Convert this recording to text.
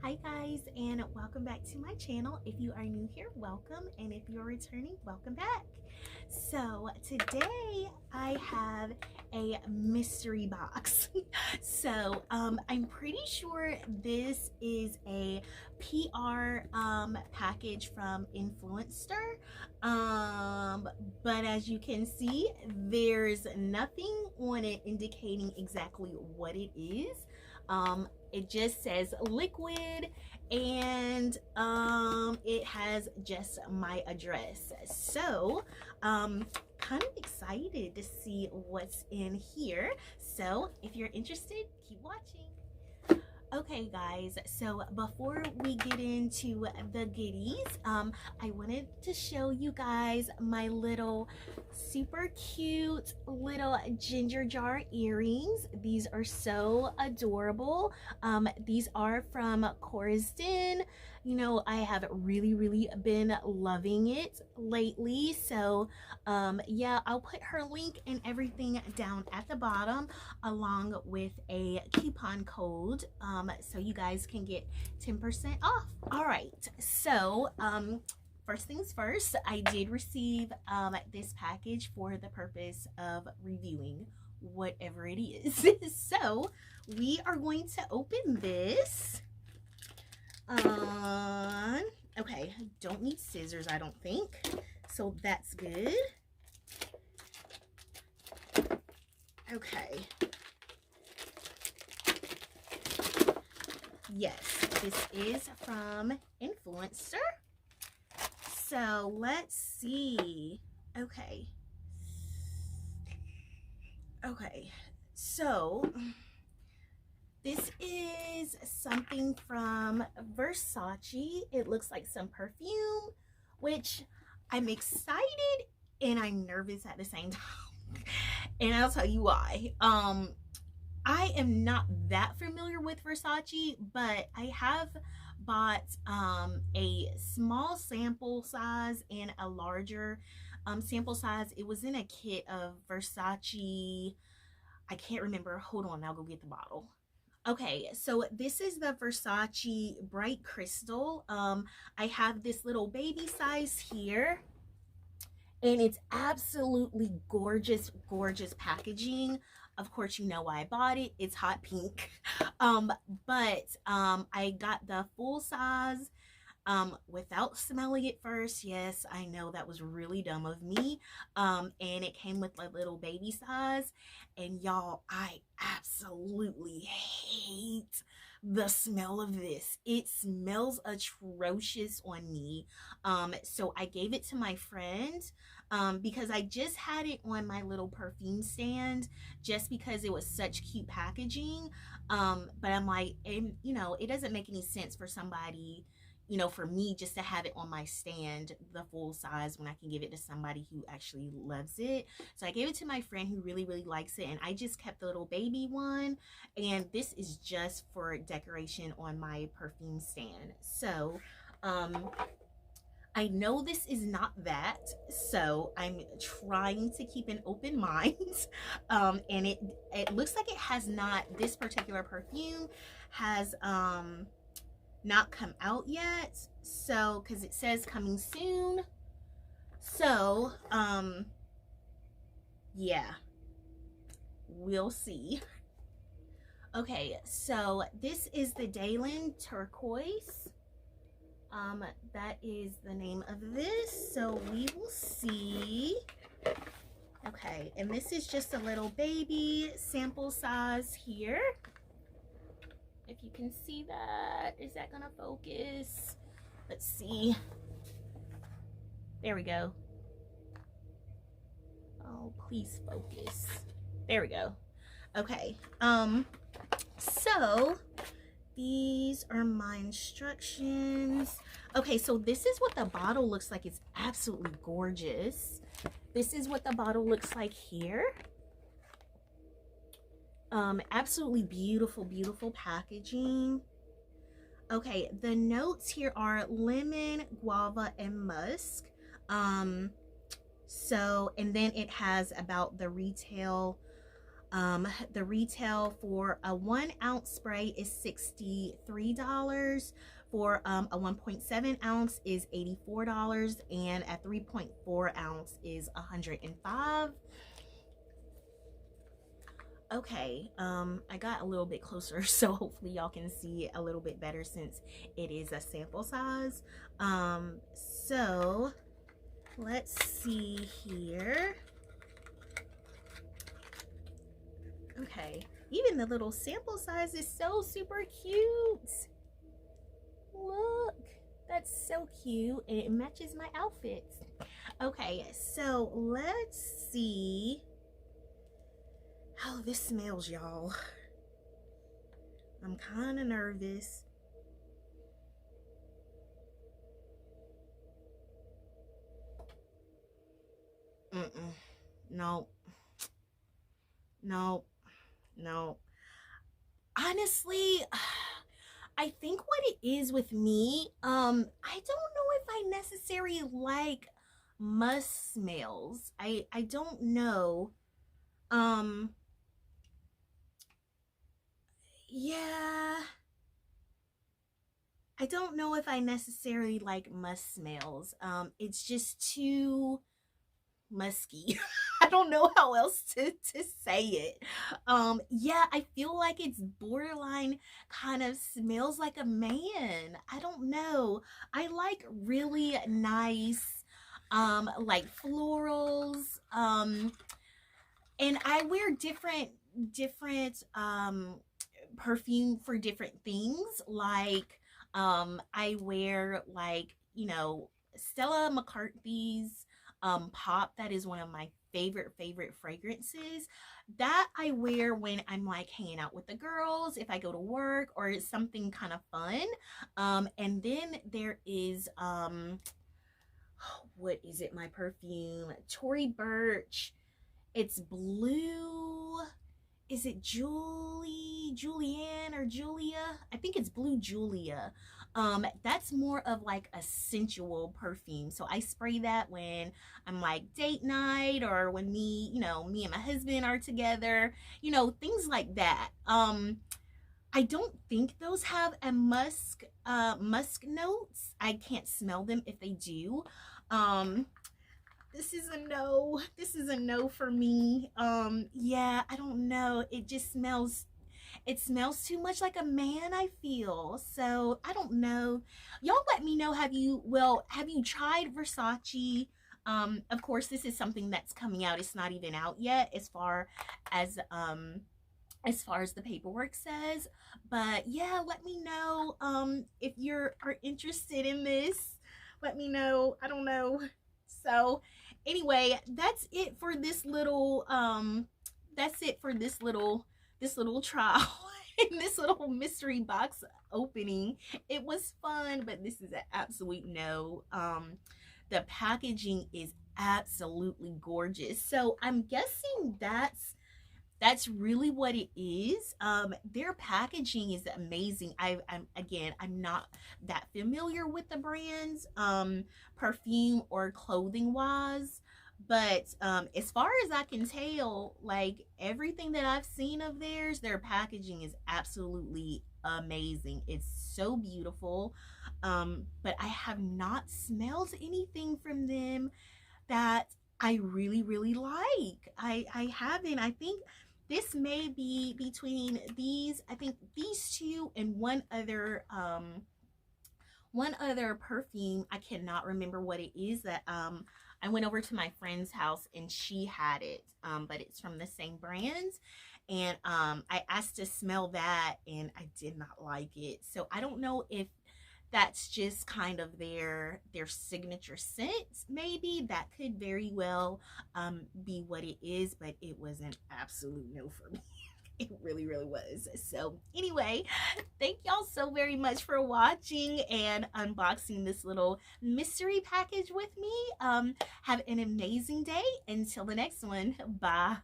Hi guys, and welcome back to my channel. If you are new here, welcome, and if you're returning, welcome back. So today I have a mystery box. I'm pretty sure this is a PR package from Influencer, but as you can see, there's nothing on it indicating exactly what it is. It just says liquid, and it has just my address. So kind of excited to see what's in here. So if you're interested, keep watching. Okay guys, so before we get into the goodies, I wanted to show you guys my little super cute little ginger jar earrings. These are so adorable. These are from Corsden. You know, I have really been loving it lately. So yeah, I'll put her link and everything down at the bottom, along with a coupon code, so you guys can get 10% off. All right, so first things first, I did receive this package for the purpose of reviewing whatever it is. So we are going to open this. Okay, don't need scissors, I don't think, so that's good. Okay. Yes, this is from Influencer. So let's see. Okay, so this is something from Versace. It looks like some perfume, which I'm excited and I'm nervous at the same time. And I'll tell you why. I am not that familiar with Versace, but I have bought a small sample size and a larger sample size. It was in a kit of Versace. I can't remember. Hold on, I'll go get the bottle. Okay, so this is the Versace Bright Crystal. I have this little baby size here, and it's absolutely gorgeous packaging. Of course, you know why I bought it. It's hot pink. But I got the full size without smelling it first. Yes, I know that was really dumb of me. And it came with a little baby size, and y'all, I absolutely hate the smell of this. It smells atrocious on me. So I gave it to my friend because I just had it on my little perfume stand just because it was such cute packaging. But I'm like, and you know, it doesn't make any sense for somebody, you know, for me just to have it on my stand the full size when I can give it to somebody who actually loves it. So I gave it to my friend who really likes it, and I just kept the little baby one, and this is just for decoration on my perfume stand. So I know this is not that, so I'm trying to keep an open mind. And it looks like it has not, this particular perfume has not come out yet, so because it says coming soon. So yeah, we'll see. Okay, so this is the Daylin Turquoise. That is the name of this, so we will see. Okay, and this is just a little baby sample size here. If you can see that, is that gonna focus? Let's see. There we go. Oh, please focus. There we go. Okay, so these are my instructions. Okay, so this is what the bottle looks like. It's absolutely gorgeous. This is what the bottle looks like here. Absolutely beautiful packaging. Okay, the notes here are lemon, guava, and musk. So, and then it has about the retail The retail for a 1 ounce spray is $63. For a 1.7 ounce is $84, and a 3.4 ounce is $105. Okay, I got a little bit closer, so hopefully y'all can see a little bit better since it is a sample size. So let's see here. Okay, even the little sample size is so super cute. Look, that's so cute, and it matches my outfits. Okay, so let's see how this smells, y'all. I'm kind of nervous. No. No. No. Honestly, I think what it is with me, I don't know if I necessarily like musk smells. I don't know. Yeah. I don't know if I necessarily like musk smells. It's just too musky. I don't know how else to say it. Yeah, I feel like it's borderline kind of smells like a man. I don't know. I like really nice like florals. And I wear different perfume for different things. Like I wear, like, you know, Stella McCarthy's pop. That is one of my favorite fragrances that I wear when I'm like hanging out with the girls, if I go to work, or it's something kind of fun. And then there is what is it, my perfume, Tory Burch. It's blue. Is it Julianne or Julia? I think it's Blue Julia. That's more of like a sensual perfume. So I spray that when I'm like date night, or when me and my husband are together, things like that. I don't think those have a musk notes. I can't smell them if they do. This is a no. This is a no for me. Yeah, I don't know. It smells too much like a man, I feel. So I don't know. Y'all let me know, have you tried Versace? Of course, this is something that's coming out. It's not even out yet as far as the paperwork says. But yeah, let me know if you're interested in this. Let me know. I don't know. So anyway, that's it for this little trial in this little mystery box opening. It was fun, but this is an absolute no. The packaging is absolutely gorgeous. So I'm guessing that's really what it is. Their packaging is amazing. I'm not that familiar with the brands, perfume or clothing wise, but as far as I can tell, like everything that I've seen of theirs, their packaging is absolutely amazing. It's so beautiful. But I have not smelled anything from them that I really like. I haven't. I think this may be between these. I think these two and one other perfume. I cannot remember what it is that I went over to my friend's house and she had it. But it's from the same brands. And I asked to smell that and I did not like it. So I don't know if that's just kind of their signature scent. Maybe that could very well be what it is, but it was an absolute no for me. It really was. So anyway, thank y'all so very much for watching and unboxing this little mystery package with me. Have an amazing day. Until the next one. Bye.